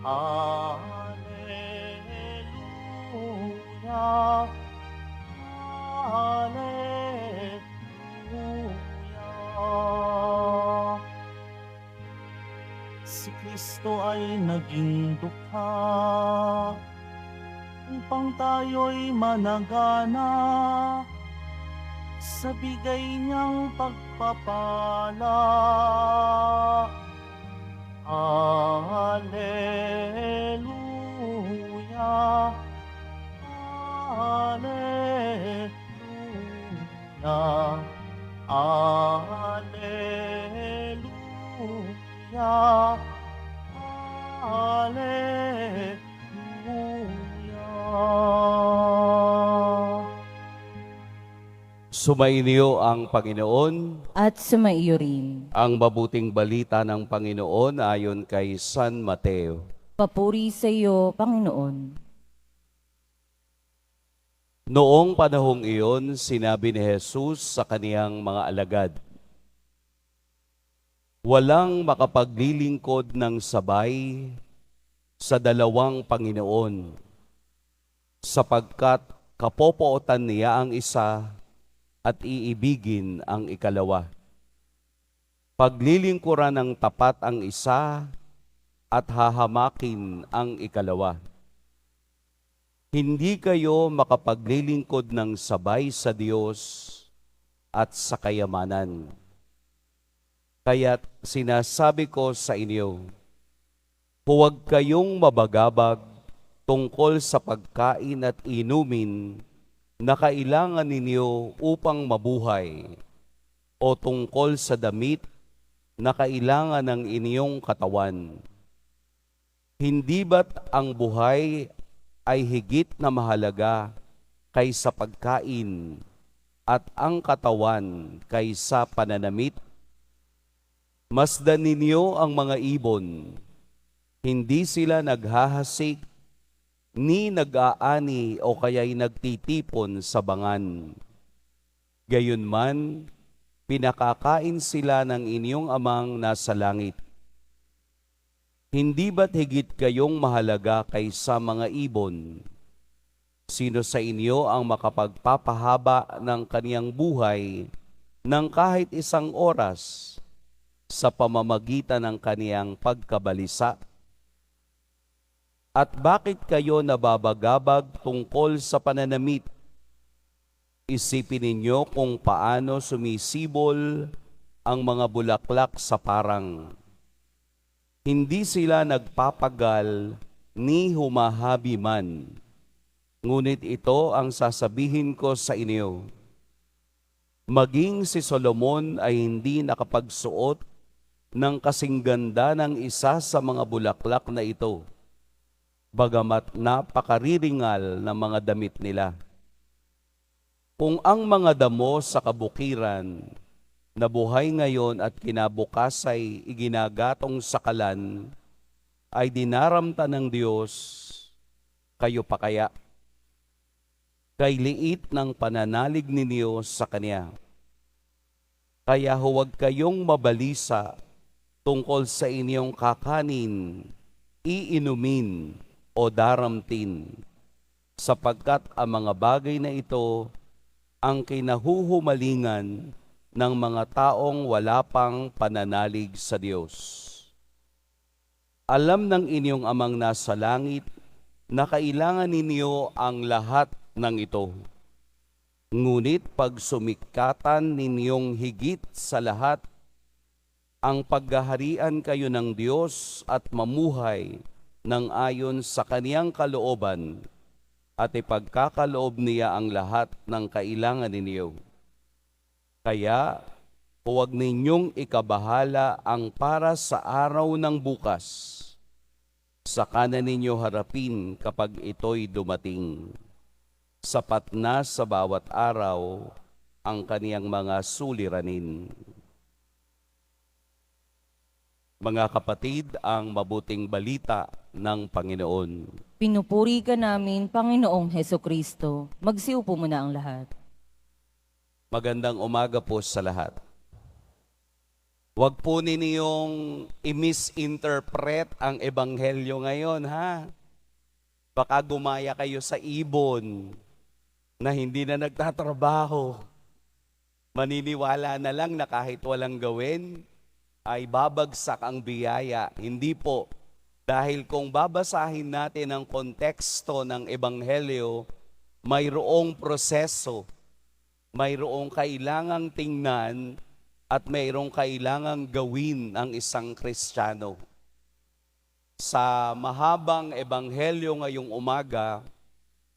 Alleluia, Alleluia. Si Kristo ay naging dukha upang tayo'y managana sa bigay niyang pagpapala. Alleluia, Alleluia, Alleluia, Alleluia. Sumainyo ang Panginoon. At sumaiyo rin. Ang mabuting balita ng Panginoon ayon kay San Mateo. Papuri sa iyo, Panginoon. Noong panahong iyon, sinabi ni Jesus sa kaniyang mga alagad, walang makapaglilingkod ng sabay sa dalawang Panginoon, sapagkat kapopootan niya ang isa at iibigin ang ikalawa. Paglilingkuran ng tapat ang isa at hahamakin ang ikalawa. Hindi kayo makapaglilingkod ng sabay sa Diyos at sa kayamanan. Kaya't sinasabi ko sa inyo, huwag kayong mabagabag tungkol sa pagkain at inumin na kailangan ninyo upang mabuhay, o tungkol sa damit na kailangan ng inyong katawan. Hindi ba't ang buhay ay higit na mahalaga kaysa pagkain at ang katawan kaysa pananamit? Masdan ninyo ang mga ibon, hindi sila naghahasik, ni nag-aani o kaya'y nagtitipon sa bangan. Gayunman, pinakakain sila ng inyong amang nasa langit. Hindi ba't higit kayong mahalaga kaysa mga ibon? Sino sa inyo ang makapagpapahaba ng kaniyang buhay ng kahit isang oras sa pamamagitan ng kaniyang pagkabalisa? At bakit kayo nababagabag tungkol sa pananamit? Isipin ninyo kung paano sumisibol ang mga bulaklak sa parang. Hindi sila nagpapagal ni humahabi man. Ngunit ito ang sasabihin ko sa inyo. Maging si Solomon ay hindi nakapagsuot ng kasing ganda ng isa sa mga bulaklak na ito, bagamat napakariringal ng mga damit nila. Kung ang mga damo sa kabukiran na buhay ngayon at kinabukas ay iginagatong sa kalan, ay dinaramta ng Diyos, kayo pa kaya? Kay liit ng pananalig ninyo sa Kanya. Kaya huwag kayong mabalisa tungkol sa inyong kakanin, iinumin, o daramtin, sapagkat ang mga bagay na ito ang kinahuhumalingan ng mga taong wala pang pananalig sa Diyos. Alam ng inyong amang nasa langit na kailangan ninyo ang lahat ng ito. Ngunit pag sumikatan ninyong higit sa lahat ang paghaharian kayo ng Diyos at mamuhay nang ayon sa kaniyang kalooban, at ipagkakaloob niya ang lahat ng kailangan ninyo. Kaya, huwag ninyong ikabahala ang para sa araw ng bukas. Saka na ninyo harapin kapag ito'y dumating. Sapat na sa bawat araw ang kaniyang mga suliranin. Mga kapatid, ang mabuting balita ng Panginoon. Pinupuri ka namin, Panginoong Heso Kristo. Magsiupo muna ang lahat. Magandang umaga po sa lahat. Huwag po ninyong i-misinterpret ang ebanghelyo ngayon, ha? Baka gumaya kayo sa ibon na hindi na nagtatrabaho. Maniniwala na lang na kahit walang gawin, ay babagsak ang biyaya. Hindi po. Dahil kung babasahin natin ang konteksto ng ebanghelyo, mayroong proseso, mayroong kailangang tingnan, at mayroong kailangang gawin ang isang Kristiyano. Sa mahabang ebanghelyo ngayong umaga,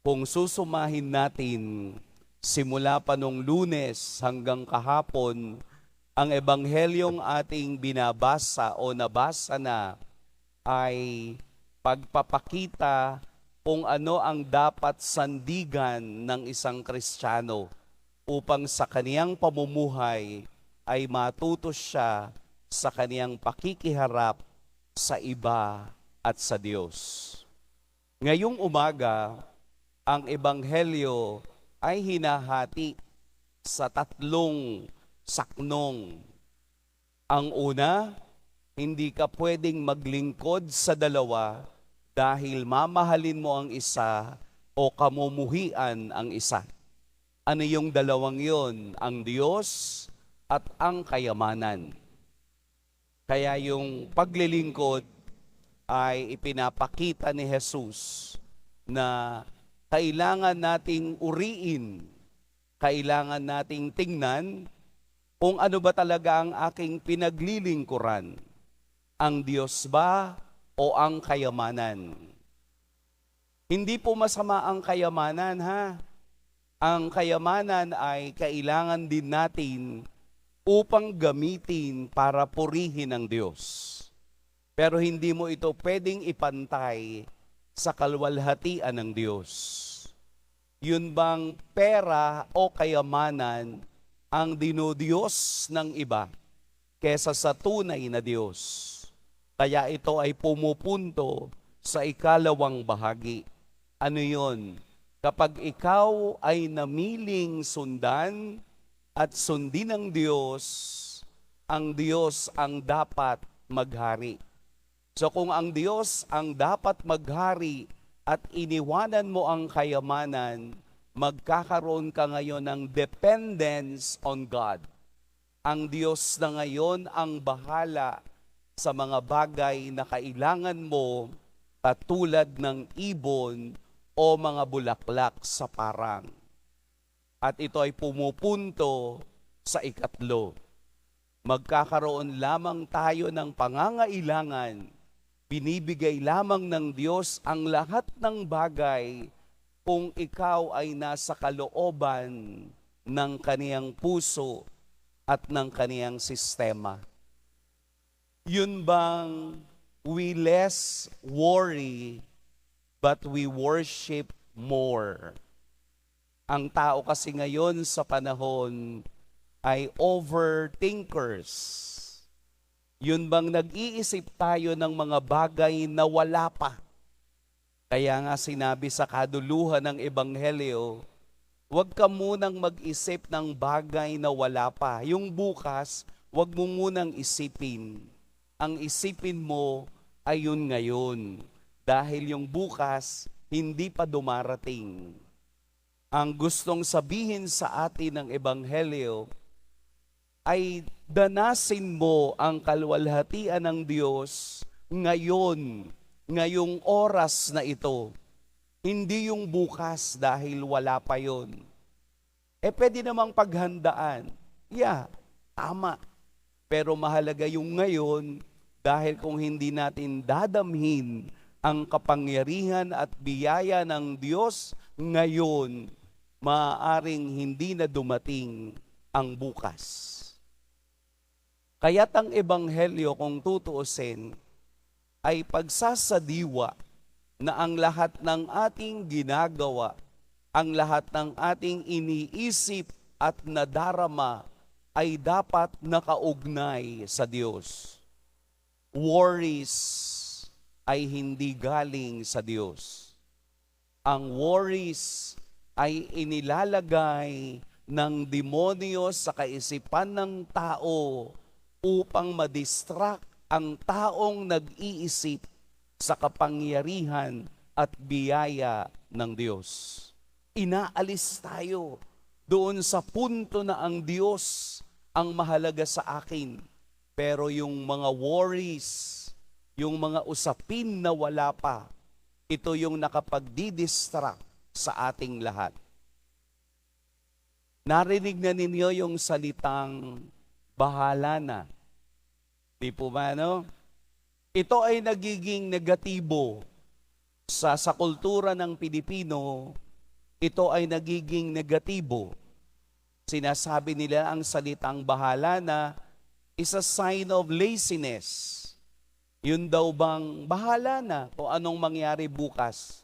kung susumahin natin simula pa nung Lunes hanggang kahapon, ang ebanghelyong ating binabasa o nabasa na ay pagpapakita kung ano ang dapat sandigan ng isang Kristiyano upang sa kaniyang pamumuhay ay matuto siya sa kaniyang pakikiharap sa iba at sa Diyos. Ngayong umaga, ang ebanghelyo ay hinahati sa 3 saknong. Ang una, hindi ka pwedeng maglingkod sa dalawa dahil mamahalin mo ang isa o kamumuhian ang isa. Ano yung dalawang yon? Ang Diyos at ang kayamanan. Kaya yung paglilingkod ay ipinapakita ni Jesus na kailangan nating uriin, kailangan nating tingnan kung ano ba talaga ang aking pinaglilingkuran. Ang Diyos ba o ang kayamanan? Hindi po masama ang kayamanan, ha? Ang kayamanan ay kailangan din natin upang gamitin para purihin ang Diyos. Pero hindi mo ito pwedeng ipantay sa kalwalhatian ng Diyos. Yun bang pera o kayamanan ang dinodiyos ng iba kesa sa tunay na Diyos? Kaya ito ay pumupunto sa ikalawang bahagi. Ano yun? Kapag ikaw ay namiling sundan at sundin ng Diyos ang dapat maghari. So kung ang Diyos ang dapat maghari at iniwanan mo ang kayamanan, magkakaroon ka ngayon ng dependence on God. Ang Diyos na ngayon ang bahala sa mga bagay na kailangan mo, katulad ng ibon o mga bulaklak sa parang. At ito ay pumupunto sa ikatlo. Magkakaroon lamang tayo ng pangangailangan. Binibigay lamang ng Diyos ang lahat ng bagay kung ikaw ay nasa kalooban ng kaniyang puso at ng kaniyang sistema. Yun bang we less worry but we worship more? Ang tao kasi ngayon sa panahon ay overthinkers. Yun bang nag-iisip tayo ng mga bagay na wala pa? Kaya nga sinabi sa kaduluhan ng ebanghelyo, huwag ka munang mag-isip ng bagay na wala pa. Yung bukas, huwag mo munang isipin. Ang isipin mo ay yun ngayon. Dahil yung bukas, hindi pa dumarating. Ang gustong sabihin sa atin ng ebanghelyo ay danasin mo ang kalwalhatian ng Diyos ngayon, ngayong oras na ito. Hindi yung bukas dahil wala pa yon. Pwede namang paghandaan. Yeah, tama. Pero mahalaga yung ngayon dahil kung hindi natin dadamhin ang kapangyarihan at biyaya ng Diyos ngayon, maaaring hindi na dumating ang bukas. Kaya't ang ebanghelyo, kung tutuusin, ay pagsasadiwa na ang lahat ng ating ginagawa, ang lahat ng ating iniisip at nadarama ay dapat nakaugnay sa Diyos. Worries ay hindi galing sa Diyos. Ang worries ay inilalagay ng demonyo sa kaisipan ng tao upang madistract ang taong nag-iisip sa kapangyarihan at biyaya ng Diyos. Inaalis tayo doon sa punto na ang Diyos ang mahalaga sa akin. Pero yung mga worries, yung mga usapin na wala pa, ito yung nakapagdidistract sa ating lahat. Narinig na ninyo yung salitang bahala na. Di po ba, no? Ito ay nagiging negatibo sa kultura ng Pilipino. Ito ay nagiging negatibo. Sinasabi nila ang salitang bahala na is a sign of laziness. Yun daw bang bahala na kung anong mangyari bukas.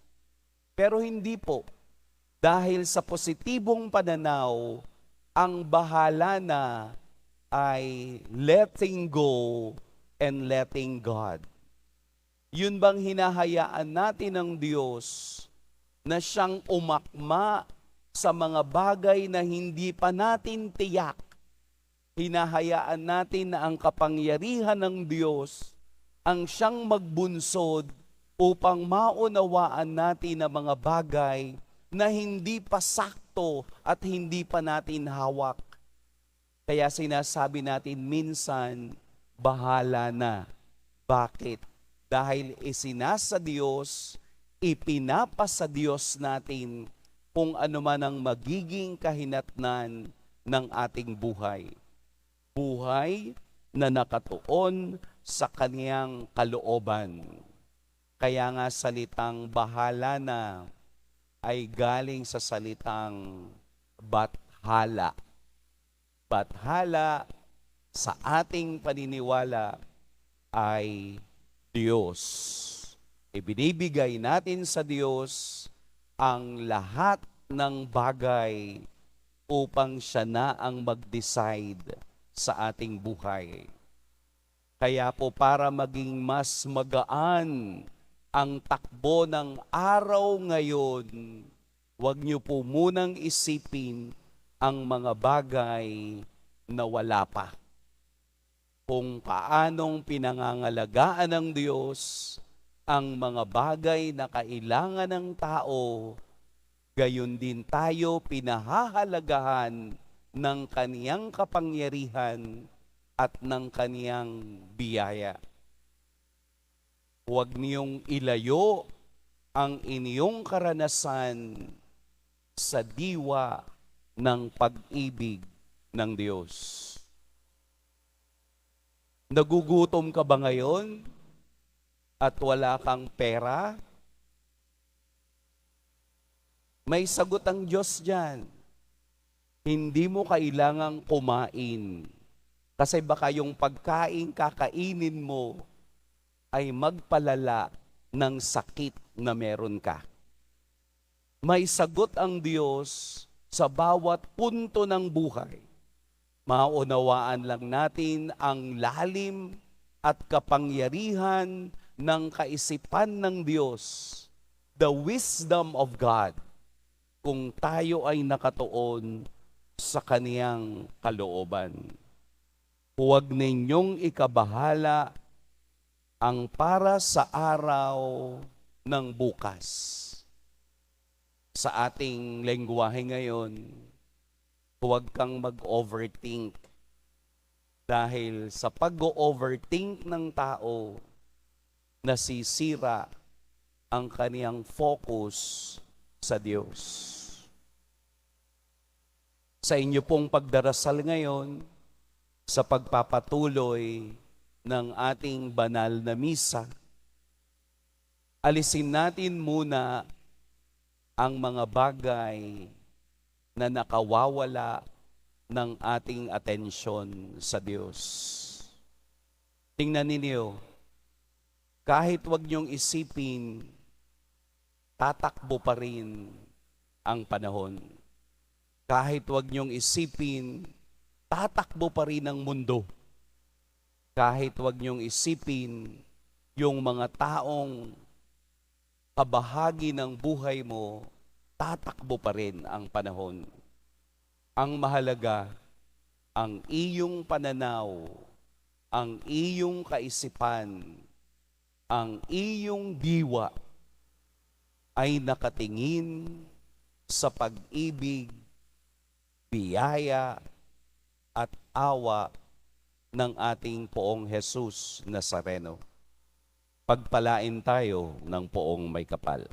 Pero hindi po. Dahil sa positibong pananaw, ang bahala na ay letting go and letting God. Yun bang hinahayaan natin ng Diyos na siyang umakma sa mga bagay na hindi pa natin tiyak. Hinahayaan natin na ang kapangyarihan ng Diyos ang siyang magbunsod upang maunawaan natin ang mga bagay na hindi pa sakto at hindi pa natin hawak. Kaya sinasabi natin minsan, bahala na. Bakit? Dahil isinasa Diyos, ipinapasa Diyos natin kung ano man ang magiging kahinatnan ng ating buhay. Buhay na nakatuon sa kaniyang kalooban. Kaya nga salitang bahala na ay galing sa salitang bathala. Bathala sa ating paniniwala ay Diyos. Ibinibigay natin sa Diyos ang lahat ng bagay upang siya na ang mag-decide sa ating buhay. Kaya po para maging mas magaan ang takbo ng araw ngayon, huwag niyo po munang isipin ang mga bagay na wala pa. Kung paanong pinangangalagaan ng Diyos ang mga bagay na kailangan ng tao, gayon din tayo pinahahalagahan ng kaniyang kapangyarihan at ng kaniyang biyaya. Huwag niyong ilayo ang inyong karanasan sa diwa ng pag-ibig ng Diyos. Nagugutom ka ba ngayon at wala kang pera? May sagot ang Diyos dyan. Hindi mo kailangang kumain. Kasi baka yung pagkain kakainin mo ay magpalala ng sakit na meron ka. May sagot ang Diyos sa bawat punto ng buhay. Maunawaan lang natin ang lalim at kapangyarihan ng kaisipan ng Diyos, the wisdom of God, kung tayo ay nakatuon sa kaniyang kalooban. Huwag ninyong ikabahala ang para sa araw ng bukas. Sa ating lengguwahe ngayon, huwag kang mag-overthink. Dahil sa pag-overthink ng tao, nasisira ang kaniyang focus sa Diyos. Sa inyo pong pagdarasal ngayon, sa pagpapatuloy ng ating banal na misa, alisin natin muna ang mga bagay na nakawawala ng ating atensyon sa Diyos. Tingnan ninyo, kahit wag niyong isipin, tatakbo pa rin ang panahon. Kahit wag niyong isipin, tatakbo pa rin ang mundo. Kahit wag niyong isipin, yung mga taong kabahagi ng buhay mo, tatakbo pa rin ang panahon. Ang mahalaga, ang iyong pananaw ang iyong kaisipan, ang iyong diwa ay nakatingin sa pag-ibig, biyaya at awa ng ating Poong Jesus Nazareno. Pagpalain tayo ng Poong May Kapal.